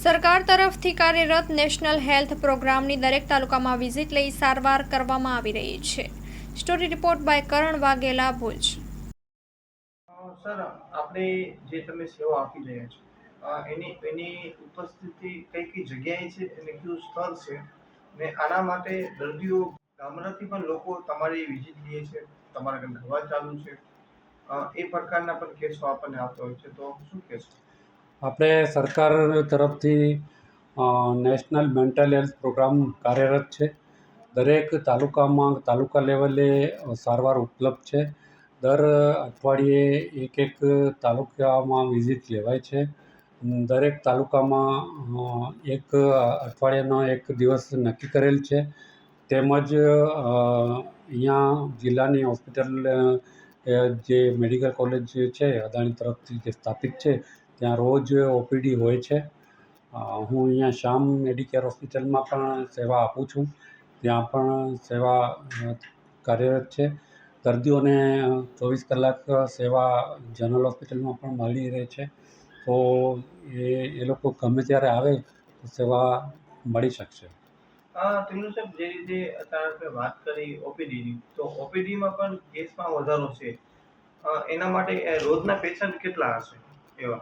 સરકાર તરફથી કાર્યરત નેશનલ હેલ્થ પ્રોગ્રામની દરેક તાલુકામાં વિઝિટ લઈ સારવાર કરવામાં આવી રહી છે. Story report by Karan Vaghela, Bhuj. Sir, આપણે જે તમે સેવા આપી રહ્યા છો એની ઉપસ્થિતિ કઈ કઈ જગ્યાએ છે અને કયું સ્તર છે, ને આના માટે દર્દીઓ ગામડાથી પણ લોકો તમારી વિઝિટ લે છે, તમારા ઘરે દવા ચાલુ છે, એ પ્રકારના પણ કેસો આપણને આવતા હોય છે, તો શું કહેશો? આપણે સરકાર તરફથી નેશનલ મેન્ટલ હેલ્થ પ્રોગ્રામ કાર્યરત છે. દરેક તાલુકામાં તાલુકા લેવલે સારવાર ઉપલબ્ધ છે. દર અઠવાડિયે એક તાલુકામાં વિઝિટ લેવાય છે. દરેક તાલુકામાં એક અઠવાડિયાનો એક દિવસ નક્કી કરેલ છે. તેમજ અહીંયા જિલ્લાની હોસ્પિટલ જે મેડિકલ કોલેજ છે અદાણી તરફથી જે સ્થાપિત છે ત્યાં રોજ ઓપીડી હોય છે. હું અહીંયા શ્યામ મેડિકેર હોસ્પિટલમાં પણ સેવા આપું છું. ત્યાં પણ સેવા કાર્યરત છે. દર્દીઓને 24 કલાક સેવા જનરલ હોસ્પિટલમાં પણ મળી રહે છે. તો એ લોકો ગમે ત્યારે આવે તો સેવા મળી શકશે. તિમલુ સાહેબ, જે રીતે અત્યારે આપણે વાત કરી ઓપીડીની, તો ઓપીડીમાં પણ કેસમાં વધારો છે. એના માટે રોજના પેશન્ટ કેટલા હશે એવા?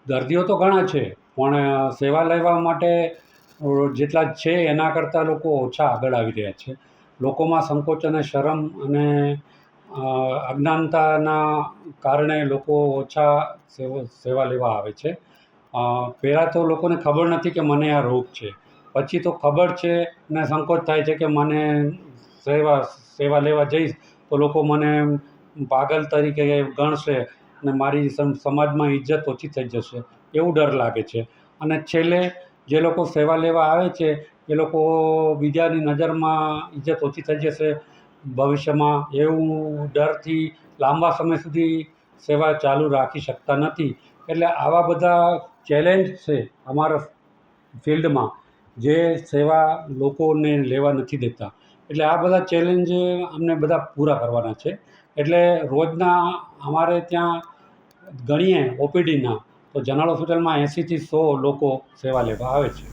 દર્દીઓ તો ઘણા છે, પણ સેવા લેવા માટે જેટલા છે એના કરતાં લોકો ઓછા આગળ આવી રહ્યા છે. લોકોમાં સંકોચ અને શરમ અને અજ્ઞાનતાના કારણે લોકો ઓછા સેવા લેવા આવે છે. પહેલાં તો લોકોને ખબર નથી કે મને આ રોગ છે. પછી તો ખબર છે ને સંકોચ થાય છે કે મને સેવા લેવા જઈશ તો લોકો મને પાગલ તરીકે ગણશે અને મારી સમાજમાં ઇજ્જત ઓછી થઈ જશે, એવું ડર લાગે છે. અને છેલ્લે જે લોકો સેવા લેવા આવે છે એ લોકો બીજાની નજરમાં ઇજ્જત ઓછી થઈ જશે ભવિષ્યમાં, એવું ડરથી લાંબા સમય સુધી સેવા ચાલુ રાખી શકતા નથી. એટલે આવા બધા ચેલેન્જ છે અમારા ફિલ્ડમાં, જે સેવા લોકોને લેવા નથી દેતા. એટલે આ બધા ચેલેન્જ અમને બધા પૂરા કરવાના છે. એટલે રોજના અમારે ત્યાં ગણીએ ઓપીડીના તો જનરલ હોસ્પિટલમાં 80થી 100 લોકો સેવા લેવા આવે છે.